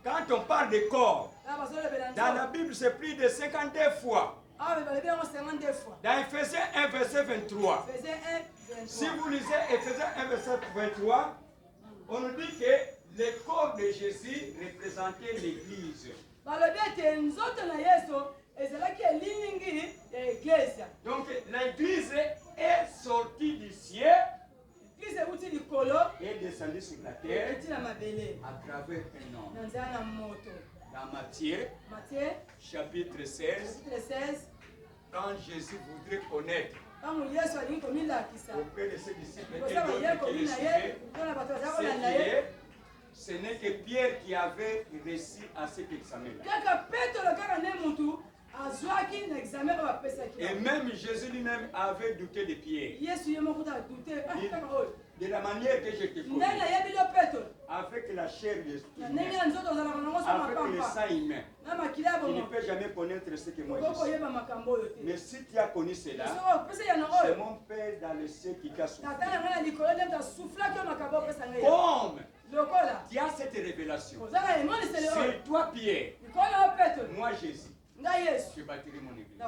Quand on parle de corps, dans la Bible, c'est plus de 52 fois. Dans Ephésiens 1, verset 23. Si vous lisez Ephésiens 1, verset 23, on nous dit que le corps de Jésus représentait l'Église. Donc l'Église est sortie du ciel et descendue sur la terre à travers un homme. Dans Matthieu, chapitre 16, quand Jésus voudrait connaître auprès de ses disciples et d'autres qui le suivaient, ce n'est que Pierre qui avait réussi à cet examen-là. Et même Jésus lui-même avait douté de Pierre. De la manière que je te connais, avec la chair de l'esprit, avec le sang humain, tu ne peux jamais connaître ce que moi je sais. Mais si tu as connu cela, c'est mon Père dans le ciel qui t'a soufflé. Comme tu as cette révélation, c'est toi Pierre, moi Jésus, je bâtirai mon église.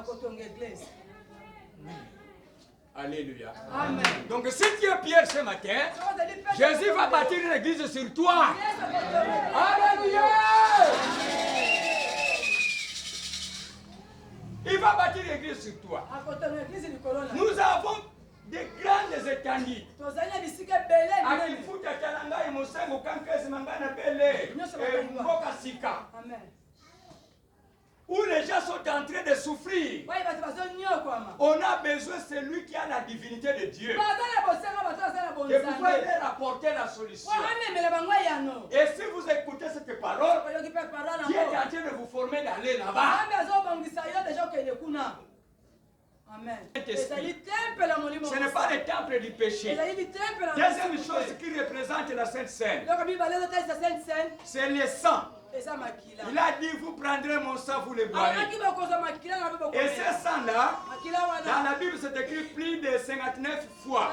Alléluia. Amen. Donc si tu es Pierre ce matin, Jésus va bâtir une église sur toi. Alléluia. Il va bâtir une église sur toi. Nous avons des grandes étendues. Où les gens sont en train de souffrir. On a besoin de celui qui a la divinité de Dieu. De pouvoir leur apporter la solution. Et si vous écoutez cette parole, Dieu est en train de vous former d'aller là-bas. Amen. Ce n'est pas le temple du péché. Deuxième chose qui représente la Sainte Seine, c'est le sang. Il a dit, vous prendrez mon sang, vous le boirez. Et ce sang-là, dans la Bible, c'est écrit plus de 59 fois.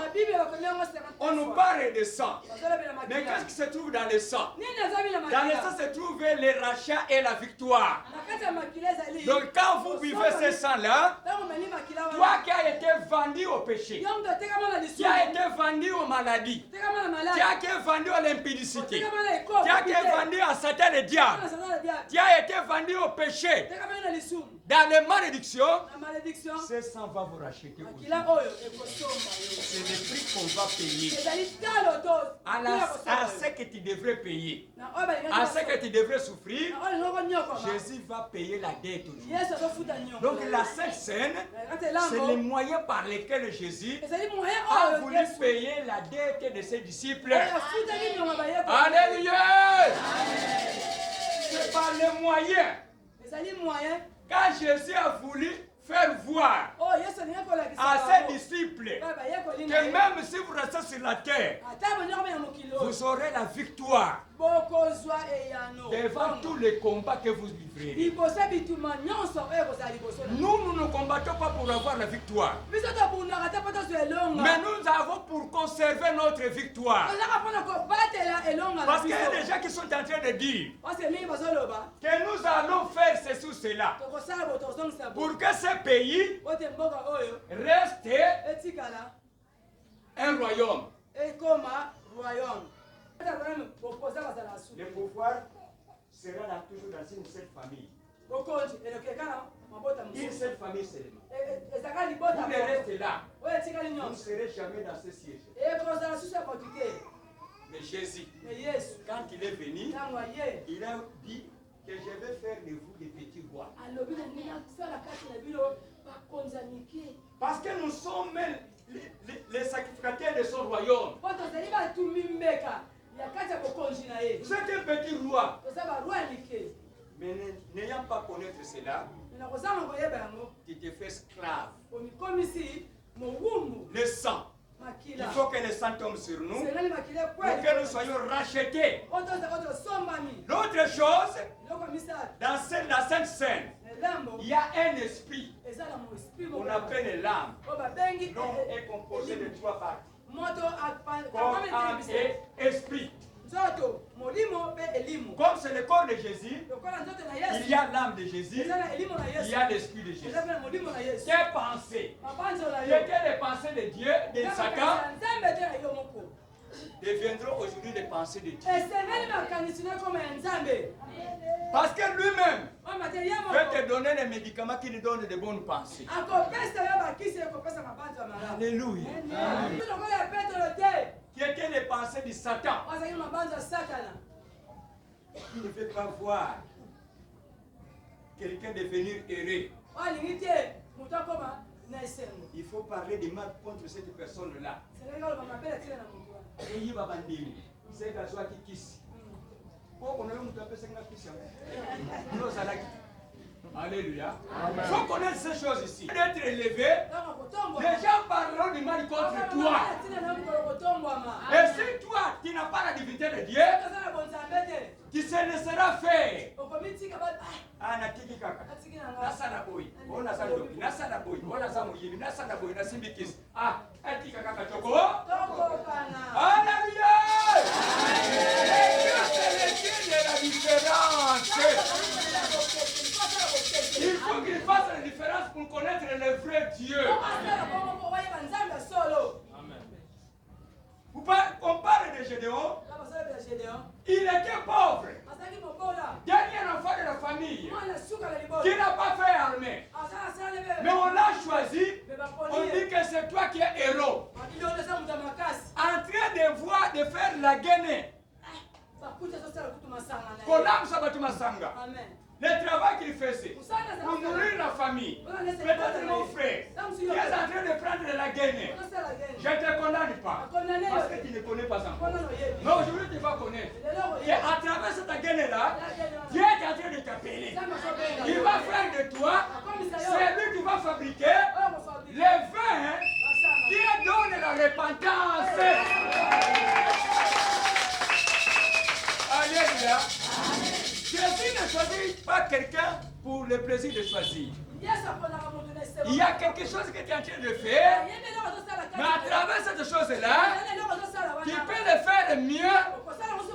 On nous parle de sang. Mais qu'est-ce qui se trouve dans le sang? Dans le sang se trouve le rachat et la victoire. Donc quand vous buvez ce sang-là, toi qui as été vendu au péché, qui as été vendu aux maladies, qui as été vendu à l'impudicité, qui as été vendu à Satan le diable, qui a été vendu au péché, dans les malédictions, ce sang va vous racheter. C'est le prix qu'on va payer. À ce que tu devrais payer, à ce que tu devrais souffrir, Jésus va payer la dette aujourd'hui. Donc la Sainte Seine, c'est le moyen par lequel Jésus a voulu payer la dette de ses disciples. Alléluia! C'est par les moyens. Quand Jésus a voulu faire voir à ses disciples que même si vous restez sur la terre, vous aurez la victoire devant tous les combats que vous livrez. Nous ne combattons pas pour avoir la victoire, mais nous avons pour conserver notre victoire. Parce qu'il y a des gens qui sont en train de dire que nous allons faire ceci ou cela pour que ce pays reste un royaume. Le pouvoir sera toujours dans une seule famille. Une seule famille seulement. Vous restez là. Vous ne serez jamais dans ce siège. Mais Jésus, quand il est venu, il a dit que je vais faire de vous des petits rois. Parce que nous sommes les sacrificateurs de son royaume. Vous êtes un petit roi. Mais n'ayant pas connaître cela, tu te fais esclave. Le sang. Il faut que le sang tombe sur nous pour que nous soyons rachetés. L'autre chose, dans la Sainte Seine, il y a un esprit qu'on appelle l'âme. L'homme est composé de trois parties: corps, âme et esprit. Comme c'est le corps de Jésus, il y a l'âme de Jésus, il y a l'esprit de Jésus. Quelles pensées? Quelles les pensées de Dieu, de Satan, deviendront aujourd'hui les pensées de Dieu. Parce que lui-même peut te donner les médicaments qui lui donnent de bonnes pensées. Alléluia. Qui étaient les pensées de Satan. Il ne veut pas voir quelqu'un devenir heureux. Il faut parler de mal contre cette personne-là. Et il va bandir. C'est que soit qui kiss. Alléluia. Il faut connaître ces choses ici. D'être élevé, les gens parleront du mal contre toi. Et si toi, tu n'as pas la divinité de Dieu, tu se laisseras faire. Ah, natiki kaka. Nasana boy. Ona sando. Nasana boy. Ona samu yibi. Nasana boy. Nasimbi kiss. Ah, etika kaka choko. Alléluia. C'est la différence. Il faut qu'il fasse la différence pour connaître le vrai Dieu. Amen. On parle de Gédéon. Il était pauvre. Dernier enfant de la famille. Qui n'a pas fait armée. Mais on l'a choisi. On dit que c'est toi qui es héros. En train de faire la guenée. Le travail qu'il faisait pour nourrir la famille, peut-être mon frère, qui est en train de prendre la gaine, je ne te condamne pas, parce que tu ne connais pas encore. Mais aujourd'hui tu vas connaître qu'à travers cette gaine-là, Dieu est en train de t'appeler. Il va faire de toi, c'est lui qui va fabriquer les vins qui donnent la repentance. Alléluia. Jésus ne choisit pas quelqu'un pour le plaisir de choisir. Il y a quelque chose que tu es en train de faire, mais à travers cette chose-là, tu peux le faire mieux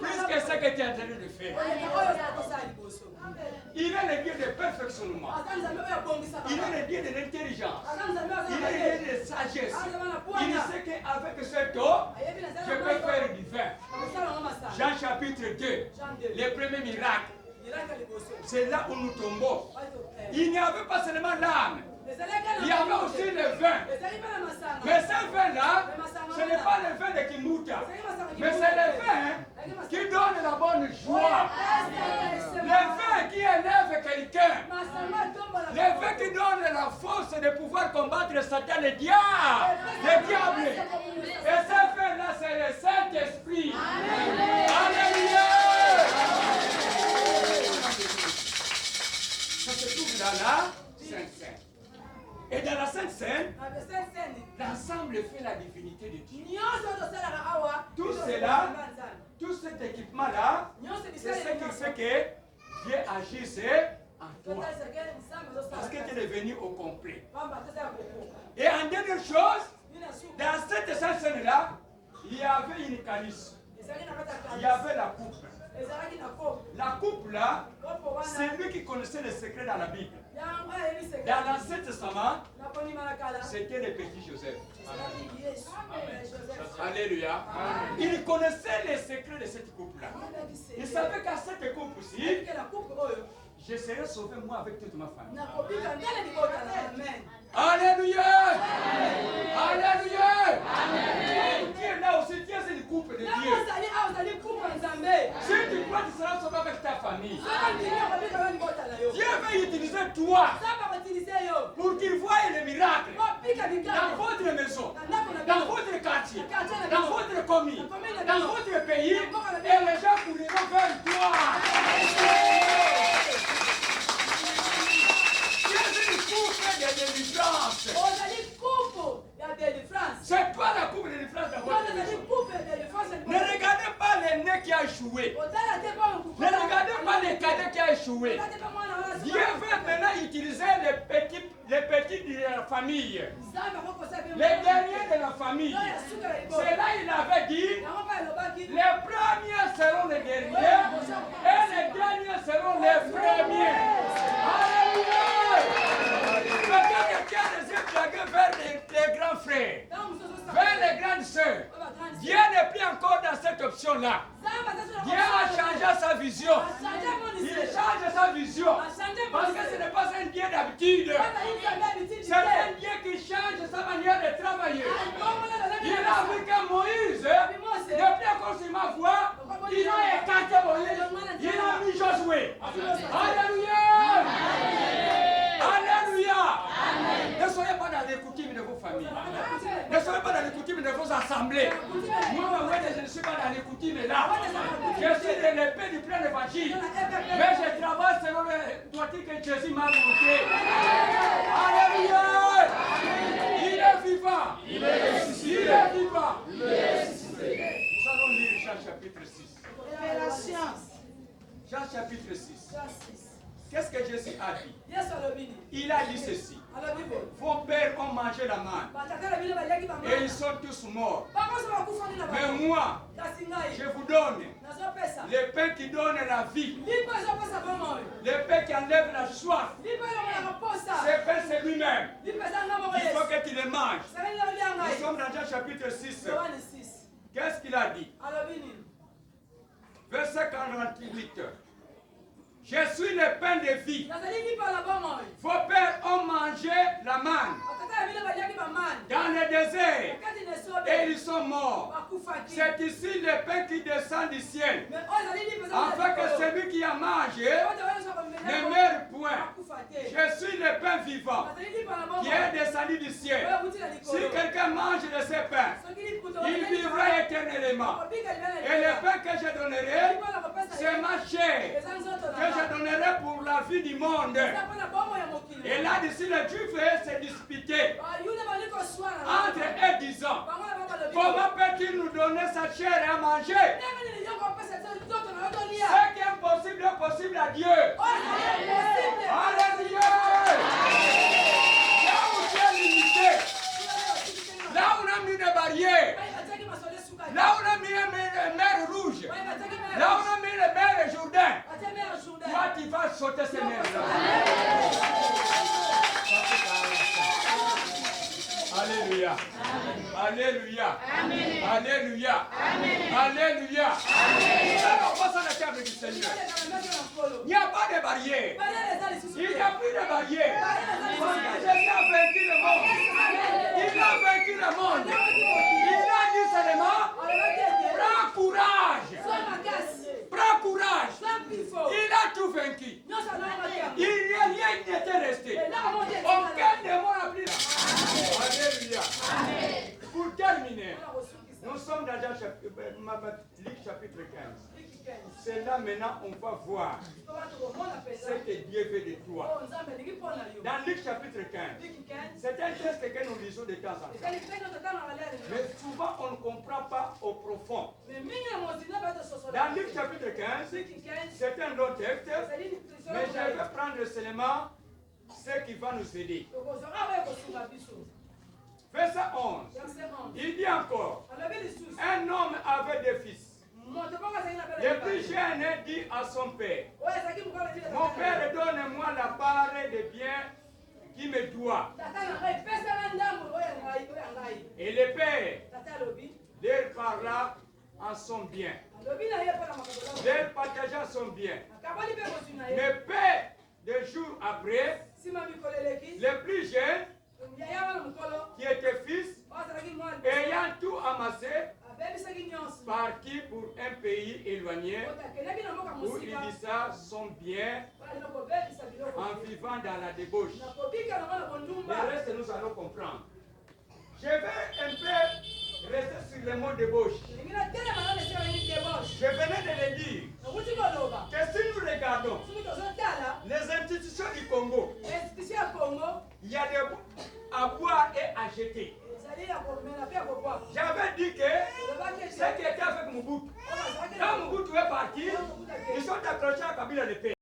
plus que ce que tu es en train de faire. Il est le Dieu de perfectionnement. Il est le Dieu de l'intelligence. Il est le Dieu de sagesse. Il sait qu'avec cette eau, je peux faire du vin. Jean chapitre 2, le premier miracle. C'est là où nous tombons. Il n'y avait pas seulement l'âme. Il y avait aussi le vin. Mais ce vin-là, ce n'est pas le vin de Kimbuta. Mais c'est le vin qui donne la bonne joie. Le vin qui élève quelqu'un. Le vin qui donne la force de pouvoir combattre Satan, le diable. Et ce vin-là, c'est le Saint-Esprit. Alléluia. Ça se trouve dans la Sainte Seine. Et dans la Sainte Seine, l'ensemble fait la divinité de Dieu. Tout cela, tout cet équipement-là, c'est ce qui fait que Dieu agisse en toi. Parce que tu es devenu au complet. Et en dernière chose, dans cette Sainte Seine-là, il y avait une calice. Il y avait la coupe. La coupe là, c'est lui qui connaissait les secrets dans la Bible. Dans l'Ancien Testament, c'était le petit Joseph. Amen. Alléluia. Il connaissait les secrets de cette coupe là. Il savait qu'à cette coupe-ci, je serai sauvé moi avec toute ma famille. Alléluia. Alléluia. Tu es là aussi, tu es une coupe de Dieu. Si tu crois que tu seras sauvé avec ta famille, Dieu va utiliser toi pour qu'il voie les miracles dans votre maison, dans votre quartier, dans votre commune, dans votre pays, et les gens courront vers toi. C'est toi la coupe de délivrance dans votre maison. Ne regardez pas les nez qui a échoué. Ne regardez pas les cadets qui a échoué. Dieu veut maintenant utiliser les petits les petits de la famille, les derniers de la famille. C'est là il avait dit, les premiers seront les derniers et les derniers seront les premiers. Alléluia! Peut-être qu'il y a des blagues vers les grands frères, vers les grandes sœurs. Dieu n'est plus encore dans cette option-là. Dieu a changé sa vision. Il change sa vision. Parce que ce n'est pas un Dieu d'habitude. C'est un Dieu qui change sa manière de travailler. Il a vu que Moïse ne plus encore sur ma voix. Il a écarté Moïse. Il a mis Josué. Alléluia. Alléluia. Ne soyez pas dans les coutumes de vos familles. Ne soyez pas dans les coutumes de vos assemblées. Moi, je ne suis pas dans les coutumes là. Je suis de l'épée du plein évangile. Mais je travaille selon le droitier que Jésus m'a montré. Alléluia. Il est vivant. Il est vivant. Nous allons lire Jean chapitre 6. Jean chapitre 6. Qu'est-ce que Jésus a dit? Il a dit ceci. Vos pères ont mangé la manne et ils sont tous morts. Mais moi, je vous donne le pain qui donne la vie, le pain qui enlève la soif. Ce pain, c'est lui-même. Il faut que tu le manges. Nous sommes dans Jean chapitre 6. Qu'est-ce qu'il a dit? Verset 48. Je suis le pain de vie. Vos pères ont mangé la manne dans le désert et ils sont morts. C'est ici le pain qui descend du ciel, afin que celui qui a mangé ne meure point. Je suis le pain vivant qui est descendu du ciel. Si quelqu'un mange de ce pain, il vivra éternellement. Et le pain que je donnerai, c'est ma chair que je donnerai pour la vie du monde. Et là-dessus, les Juifs se disputaient entre eux disant, comment peut-il nous donner sa chair à manger? Ce qui est impossible est possible à Dieu. Alléluia! Là où tu es limité, là où on a mis des barrières, là où on a mis une mer rouge, là où on a mis les mers Jourdain, toi tu vas sauter ces mers-là. Alléluia. Alléluia. Alléluia. Alléluia. Alors, passe à la table du Seigneur. Il n'y a pas de barrière. Il n'y a plus de barrière. Parce que Jésus a vaincu le monde. Il a vaincu le monde. Il a dit seulement, prends courage. Prends courage. Il a tout vaincu. Il n'y a rien qui n'était resté. Aucun démon n'a pris. Alléluia. Pour terminer, nous sommes dans Luc chapitre 15. C'est là maintenant on va voir ce que Dieu veut de toi. Dans Luc chapitre 15, c'est un texte que nous lisons de temps en temps. Mais souvent on ne comprend pas au profond. Dans Luc chapitre 15, c'est un long texte, mais je vais prendre seulement ce qui va nous aider. Verset 11. Il dit encore, un homme avait deux fils. Le plus jeune dit à son père, mon père, donne-moi la part des biens qui me doit. Et le père leur parla en son bien. Leur partagea son bien. Mais père, 2 jours après, le plus jeune, qui était fils, ayant tout amassé, partit pour un pays éloigné où il laissa son bien en vivant dans la débauche. Le reste, nous allons comprendre. Je vais un peu rester sur le mot débauche. Je venais de le dire que si nous regardons les institutions du Congo, il y a des à boire et à jeter. J'avais dit que ce qui était avec Mobutu, quand Mobutu est parti, ils sont accrochés à Kabila le père.